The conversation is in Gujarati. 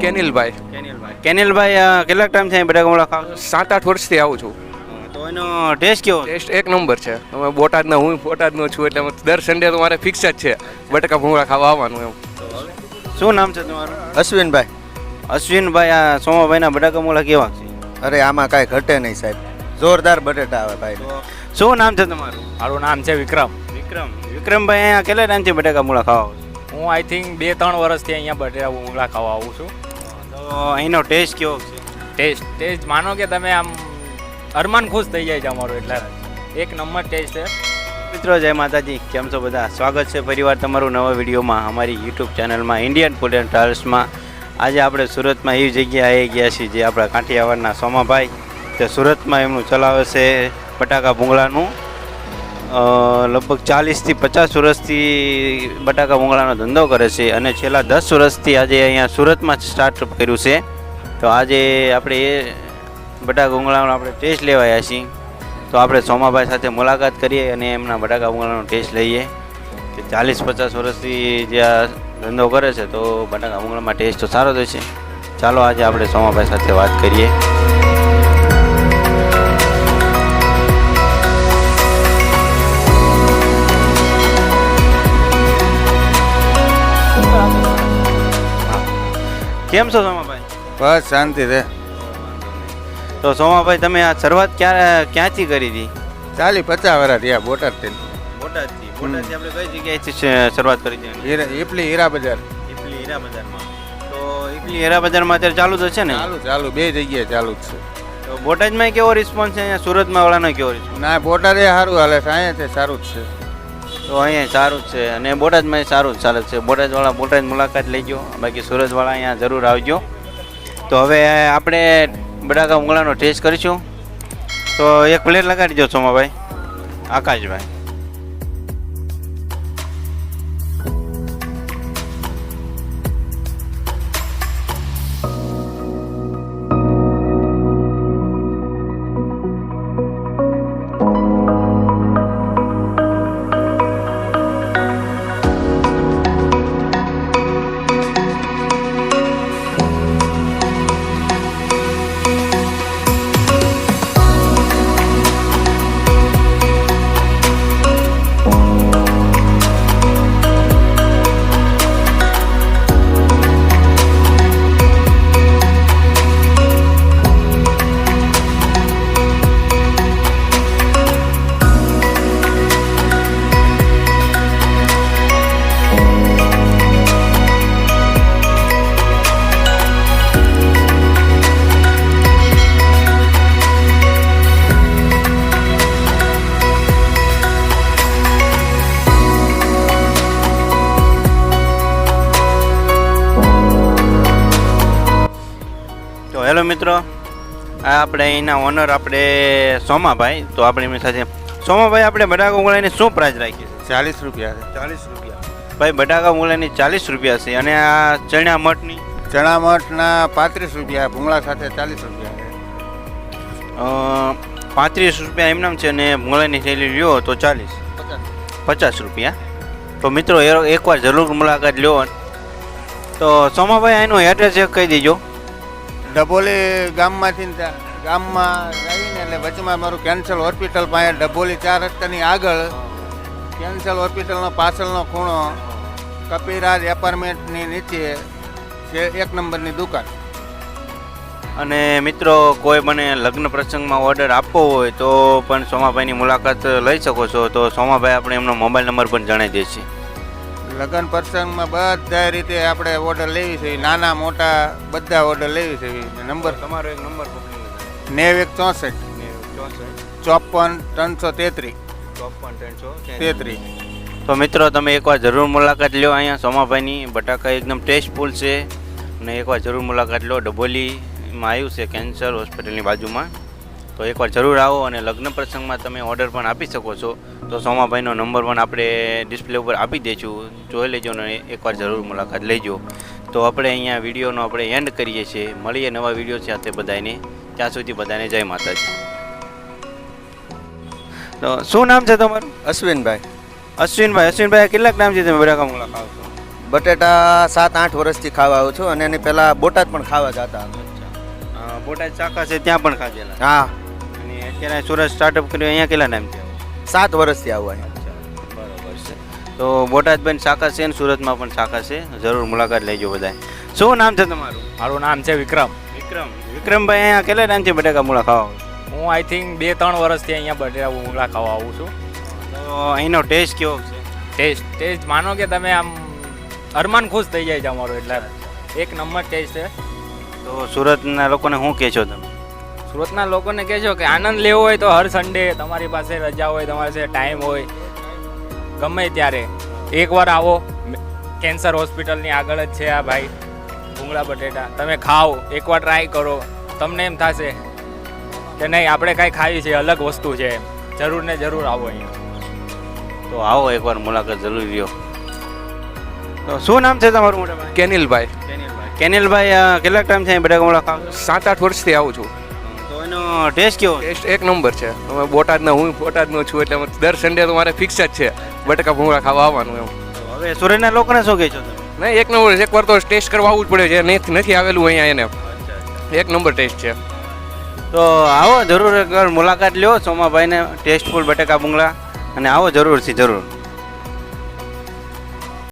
કેનિલભાઈ. કેનિલભાઈ કેટલાક ટાઈમ છે બટાકા મૂળા ખાવ છો? 7-8 વર્ષથી આવું છું. તો એનો ટેસ્ટ કેવો? ટેસ્ટ એક નંબર છે. અમે બોટાદના, હું બોટાદનો છું એટલે દર સન્ડે તો મારે ફિક્સ જ છે બટાકા ભૂંગળા ખાવા આવવાનું એમ. શું નામ છે તમારું? અશ્વિનભાઈ. અશ્વિનભાઈ, આ સોમાભાઈના બટાકા મૂળા કેવા છે? અરે આમાં કાંઈ ઘટે નહીં સાહેબ, જોરદાર બટેટા આવે ભાઈ. શું નામ છે તમારું? મારું નામ છે વિક્રમ. વિક્રમભાઈ, અહીંયા કેટલા ટાઈમથી બટાકા મૂળા ખાવા આવો છો? હું આઈ થિંક 2-3 વર્ષથી અહીંયા બટેટા ભૂંગળા ખાવા આવું છું. તો અહીંનો ટેસ્ટ કેવો છે? ટેસ્ટ માનો કે તમે આમ અરમાન ખુશ થઈ જાય છે અમારું, એટલે એક નંબર ટેસ્ટ છે. મિત્રો જય માતાજી, કેમ છો બધા? સ્વાગત છે પરિવાર તમારું નવા વિડીયોમાં અમારી યુટ્યુબ ચેનલમાં ઇન્ડિયન ફૂડ એન્ડ ટ્રાવેલ્સમાં. આજે આપણે સુરતમાં એવી જગ્યાએ આવી ગયા છીએ જે આપણા કાઠિયાવાડના સોમાભાઈ, તે સુરતમાં એમનું ચલાવે છે બટાકા ભૂંગળાનું. લગભગ 40થી 50 વર્ષથી બટાકા ભૂંગળાનો ધંધો કરે છે અને છેલ્લા 10 વર્ષથી આજે અહીંયા સુરતમાં સ્ટાર્ટઅપ કર્યું છે. તો આજે આપણે એ બટાકા ભૂંગળાનો આપણે ટેસ્ટ લેવા આવ્યા છીએ. તો આપણે સોમાભાઈ સાથે મુલાકાત કરીએ અને એમના બટાકા ભૂંગળાનો ટેસ્ટ લઈએ કે 40-50 વર્ષથી જે આ ધંધો કરે છે તો બટાકા ભૂંગળામાં ટેસ્ટ તો સારો જ છે. ચાલો આજે આપણે સોમાભાઈ સાથે વાત કરીએ. કેમ છો સોમાભાઈ? બસ શાંતિ રહે. તો સોમાભાઈ, તમે આ શરૂઆત ક્યાંથી કરી હતી? 40-50 વર્ષ રહ્યા બોટાદથી. બોટાદથી આપણે કઈ જગ્યાએથી શરૂઆત કરી હતી? ઈપલી હીરા બજાર. ઈપલી હીરા બજારમાં. તો ઈપલી હીરા બજારમાં અત્યારે ચાલુ જ છે ને? ચાલુ બે જગ્યાએ ચાલુ જ છે. તો બોટાદમાં કેવો રિસ્પોન્સ છે? અહીંયા સુરતમાં વાળાનો કેવો રિસ્પોન્સ? ના, બોટાદે સારું હાલે છે, અહીંયા સારું જ છે. તો અહીંયા સારું જ છે અને બોટાદમાં સારું જ ચાલે છે. બોટાદવાળા બોટાદ મુલાકાત લેજો, બાકી સુરતવાળા અહીંયા જરૂર આવજો. તો હવે આપણે બટાકા ભૂંગળાનો ટેસ્ટ કરીશું. તો એક પ્લેટ લગાડી દો સોમાભાઈ. આકાશભાઈ. હેલો મિત્રો, આ આપણે અહીંના ઓનર આપણે સોમાભાઈ. તો આપણે એમની સાથે સોમાભાઈ, આપણે બટાકા ભૂંગળાની શું પ્રાઇસ રાખી છે? 40 રૂપિયા છે. 40 રૂપિયા. ભાઈ, બટાકા ભૂંગળાની 40 રૂપિયા છે અને આ ચણા મઠની? ચણા મઠના 35 રૂપિયા, ભૂંગળા સાથે 40 રૂપિયા છે. 35 રૂપિયા એમનામ છે અને ભૂંગળાની થેલી લ્યો તો 50 રૂપિયા. તો મિત્રો એકવાર જરૂર મુલાકાત લ્યો. તો સોમાભાઈ, એનું એડ્રેસ એક કહી દેજો. ડભોલી ગામમાં આવીને એટલે વચમાં મારું કેન્સર હોસ્પિટલ પાસે, ડભોલી 4 રસ્તાની આગળ કેન્સર હોસ્પિટલનો પાછળનો ખૂણો, કપિરાજ એપાર્ટમેન્ટની નીચે છે 1 નંબરની દુકાન. અને મિત્રો, કોઈ મને લગ્ન પ્રસંગમાં ઓર્ડર આપવો હોય તો પણ સોમાભાઈની મુલાકાત લઈ શકો છો. તો સોમાભાઈ આપણે એમનો મોબાઈલ નંબર પણ જણાવી દે છે. લગ્ન પ્રસંગમાં બધા રીતે આપણે ઓર્ડર લેવી છે, નાના મોટા બધા ઓર્ડર લેવી છે. નંબર તમારો એક નંબર 9164 54 તો મિત્રો, તમે એકવાર જરૂર મુલાકાત લો. અહીંયા સોમાભાઈની બટાકા એકદમ ટેસ્ટફુલ છે અને એકવાર જરૂર મુલાકાત લો. ડભોલીમાં આવ્યું છે કેન્સર હોસ્પિટલની બાજુમાં. તો એકવાર જરૂર આવો અને લગ્ન પ્રસંગમાં તમે ઓર્ડર પણ આપી શકો છો. તો સોમાભાઈનો નંબર પણ આપણે ડિસ્પ્લે ઉપર આપી દઈશું, જોઈ લેજો અને એકવાર જરૂર મુલાકાત લેજો. તો આપણે અહીંયા વિડીયોનો આપણે એન્ડ કરીએ છીએ. મળીએ નવા વિડીયો સાથે બધાને. ત્યાં સુધી બધાને જય માતાજી. તો શું નામ છે તમારું? અશ્વિનભાઈ. અશ્વિનભાઈ, કેટલાક ટાઈમથી તમે બટાકા ભૂંગળા ખાવ છો? બટેટા 7-8 વર્ષથી ખાવા આવું છું અને એની પહેલાં બોટાદ પણ ખાવા જતા અમે. બોટાદ શાખા છે ત્યાં પણ ખાધેલા. હા, અને અત્યારે સુરત સ્ટાર્ટઅપ કર્યું અહીંયા કેટલા ટાઈમ થયો? 7 વર્ષથી આવું અહીંયા. બરોબર છે. તો બોટાદ બેન શાખા છે ને સુરતમાં પણ શાખા છે, જરૂર મુલાકાત લેજો બધા. શું નામ છે તમારું? મારું નામ છે વિક્રમ. વિક્રમભાઈ અહીંયા કેટલા ટાઈમથી બટાકા મૂળા ખાવા આવો? હું આઈ થિંક 2-3 વર્ષથી અહીંયા બટેટા ભૂંગળા ખાવા આવું છું. તો અહીંનો ટેસ્ટ કેવો છે? ટેસ્ટ માનો કે તમે આમ અરમાન ખુશ થઈ જાય છે અમારું, એટલે એક નંબર ટેસ્ટ છે. તો સુરતના લોકોને શું કહેશો તમે? સુરતના લોકોને કહેજો કે આનંદ લેવો હોય તો હર સન્ડે તમારી પાસે રજા હોય, તમારી પાસે ટાઈમ હોય, ગમે ત્યારે એકવાર આવો. કેન્સર હોસ્પિટલની આગળ જ છે આ ભાઈ ભૂંગળા બટેટા. તમે ખાઓ, એકવાર ટ્રાય કરો, તમને એમ થશે કે નહીં આપણે કાંઈ ખાવી છે, અલગ વસ્તુ છે. જરૂર ને જરૂર આવો અહીંયા. તો આવો એકવાર મુલાકાત જરૂર લ્યો. તો શું નામ છે તમારું મોટા ભાઈ? કેનિલભાઈ. કેનિલભાઈ કેટલા ટાઈમ છે બટાકા મૂળા ખાવ? 7-8 વર્ષથી આવું છું. તો એનો ટેસ્ટ કેવો? ટેસ્ટ એક નંબર છે. અમે બોટાદના, હું બોટાદનો છું એટલે દર સન્ડે તો મારે ફિક્સ જ છે બટાકા ભૂંગળા ખાવા આવવાનું એમ. હવે સુરતના લોકોને શું કહેશો તમે? નહીં, એક નંબર છે. એકવાર તો ટેસ્ટ કરવા આવવું જ પડે છે. નથી આવેલું અહીંયા એને, એક નંબર ટેસ્ટ છે. તો આવો જરૂર એકવાર મુલાકાત લ્યો સોમાભાઈને ટેસ્ટફુલ બટાકા ભૂંગળા, અને આવો જરૂરથી જરૂર.